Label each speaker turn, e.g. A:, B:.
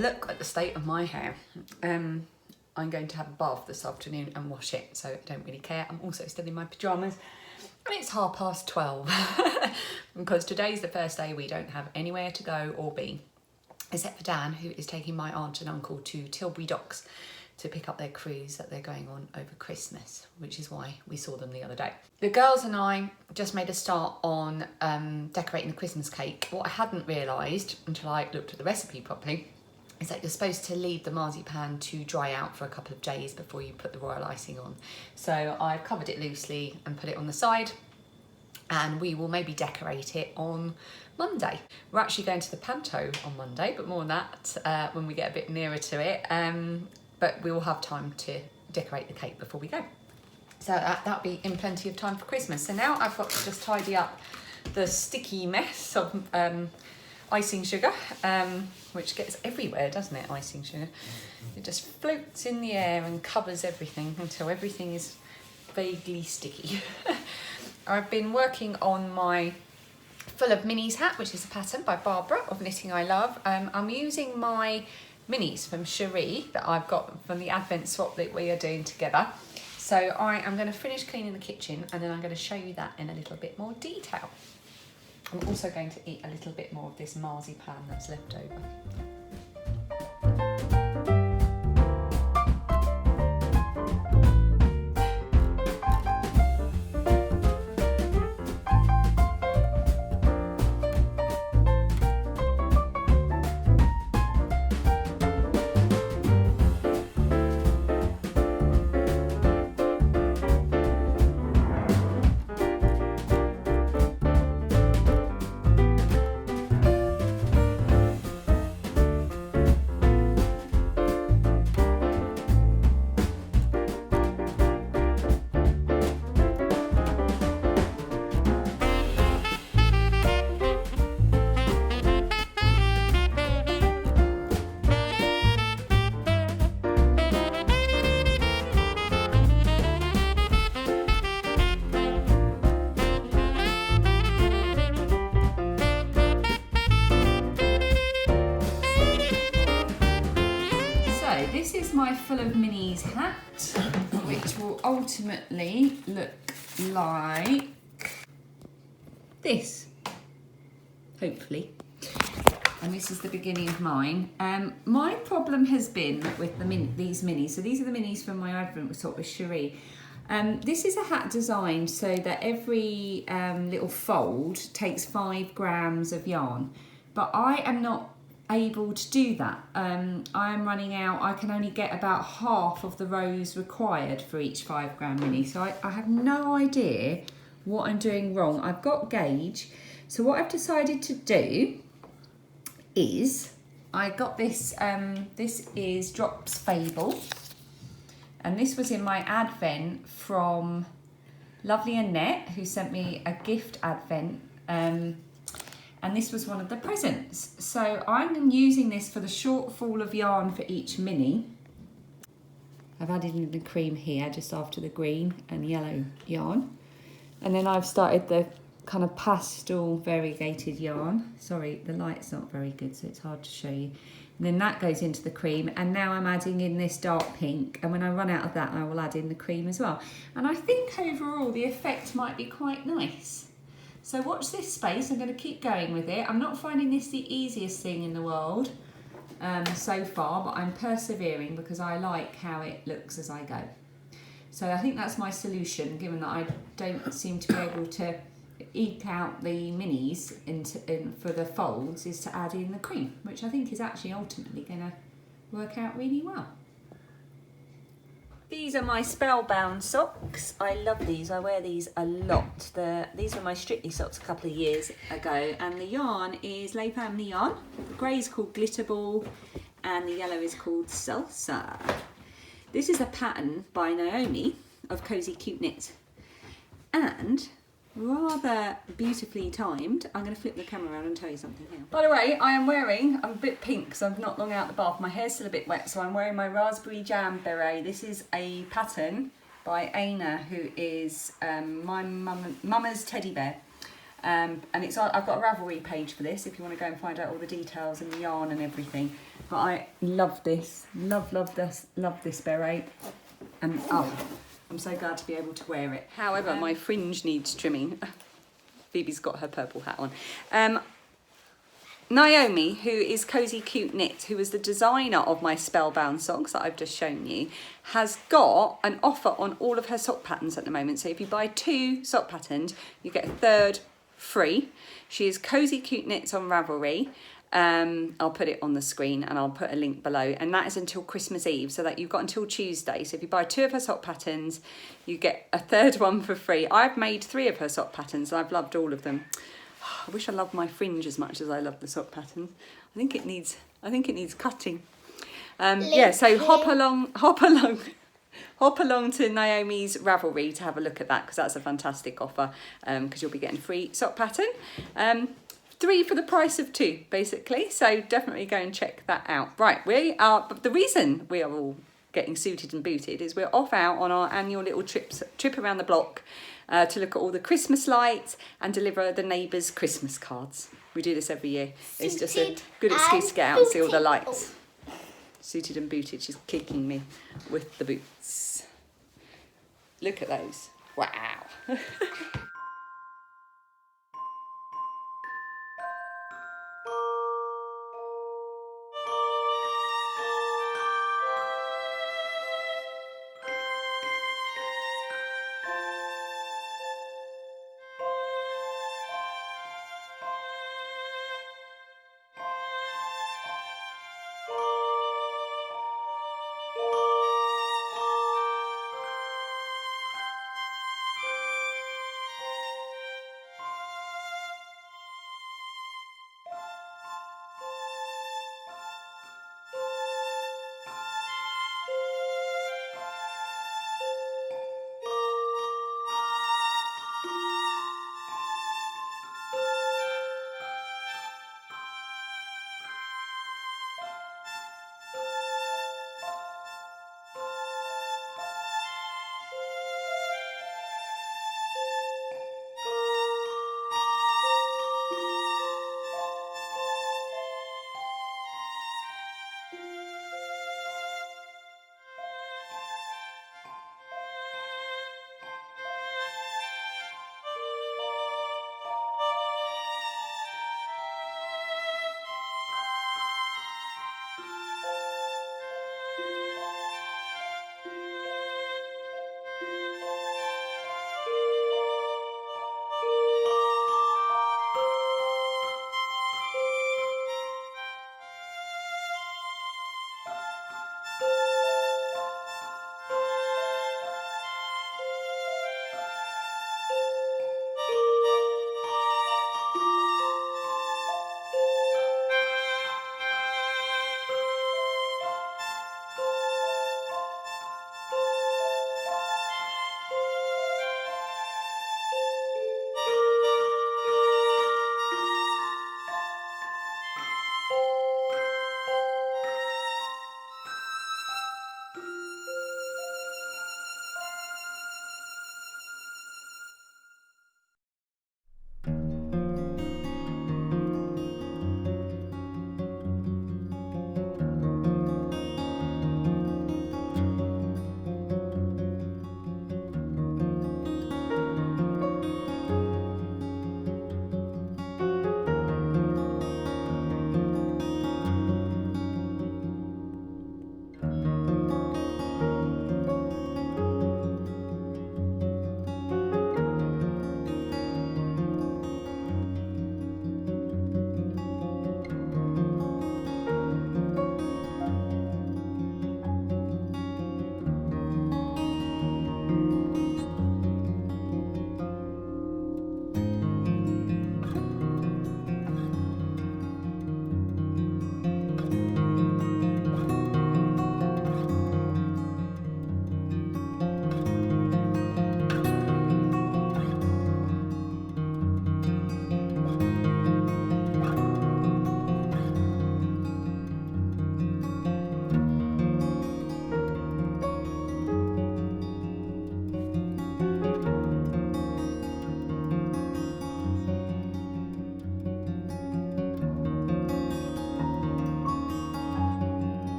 A: look at the state of my hair. I'm going to have a bath this afternoon and wash it, so I don't really care. I'm also still in my pyjamas and it's 12:30 because today's the first day we don't have anywhere to go or be, except for Dan, who is taking my aunt and uncle to Tilbury Docks to pick up their cruise that they're going on over Christmas, which is why we saw them the other day. The girls and I just made a start on decorating the Christmas cake. What I hadn't realised until I looked at the recipe properly is that you're supposed to leave the marzipan to dry out for a couple of days before you put the royal icing on. So I've covered it loosely and put it on the side, and we will maybe decorate it on Monday. We're actually going to the Panto on Monday, but more on that when we get a bit nearer to it. But we will have time to decorate the cake before we go. So that'll be in plenty of time for Christmas. So now I've got to just tidy up the sticky mess of icing sugar, which gets everywhere, doesn't it, icing sugar? It just floats in the air and covers everything until everything is vaguely sticky. I've been working on my Full of Minis hat, which is a pattern by Barbara of Knitting I Love. I'm using my minis from Cherie that I've got from the Advent swap that we are doing together. So I am going to finish cleaning the kitchen and then I'm going to show you that in a little bit more detail. I'm also going to eat a little bit more of this marzipan that's left over. This is my Full of Minis hat, which will ultimately look like this, hopefully. And this is the beginning of mine. My problem has been with these minis. So these are the minis from my Advent swap with Cherie. This is a hat designed so that every little fold takes 5 grams of yarn, but I am not able to do that. I am running out. I can only get about half of the rows required for each 5 gram mini, so I have no idea what I'm doing wrong. I've got gauge, so what I've decided to do is I got this. This is Drops Fable, and this was in my Advent from Lovely Annette, who sent me a gift Advent. And this was one of the presents. So I'm using this for the shortfall of yarn for each mini. I've added in the cream here just after the green and yellow yarn. And then I've started the kind of pastel variegated yarn. Sorry, the light's not very good, so it's hard to show you. And then that goes into the cream. And now I'm adding in this dark pink. And when I run out of that, I will add in the cream as well. And I think overall the effect might be quite nice. So watch this space. I'm going to keep going with it. I'm not finding this the easiest thing in the world so far, but I'm persevering because I like how it looks as I go. So I think that's my solution, given that I don't seem to be able to eke out the minis for the folds, is to add in the cream, which I think is actually ultimately going to work out really well. These are my Spellbound socks. I love these. I wear these a lot. These were my Strictly socks a couple of years ago, and the yarn is Les Family yarn. The grey is called Glitterball and the yellow is called Salsa. This is a pattern by Naomi of Cozy Cute Knit, and rather beautifully timed. I'm going to flip the camera around and tell you something here. By the way, I'm a bit pink because I've not long out the bath. My hair's still a bit wet, so I'm wearing my Raspberry Jam beret. This is a pattern by Aina, who is my mama's teddy bear. And it's I've got a Ravelry page for this if you want to go and find out all the details and the yarn and everything. But I love this, love this beret, and oh, I'm so glad to be able to wear it. However, my fringe needs trimming. Phoebe's got her purple hat on. Naomi, who is Cozy Cute Knits, who was the designer of my Spellbound socks that I've just shown you, has got an offer on all of her sock patterns at the moment. So if you buy 2 sock patterns, you get a 3rd free. She is Cozy Cute Knits on Ravelry. I'll put it on the screen and I'll put a link below, and that is until Christmas Eve, so that you've got until Tuesday. So if you buy 2 of her sock patterns, you get a 3rd one for free. I've made 3 of her sock patterns and I've loved all of them. I wish I loved my fringe as much as I love the sock patterns. I think it needs cutting. Yeah, so hop along to Naomi's Ravelry to have a look at that, because that's a fantastic offer, because you'll be getting free sock pattern. 3 for the price of 2, basically. So definitely go and check that out. Right, but the reason we are all getting suited and booted is we're off out on our annual little trip around the block to look at all the Christmas lights and deliver the neighbours' Christmas cards. We do this every year. It's just a good excuse to get out and see all the lights. Suited and booted. She's kicking me with the boots. Look at those. Wow.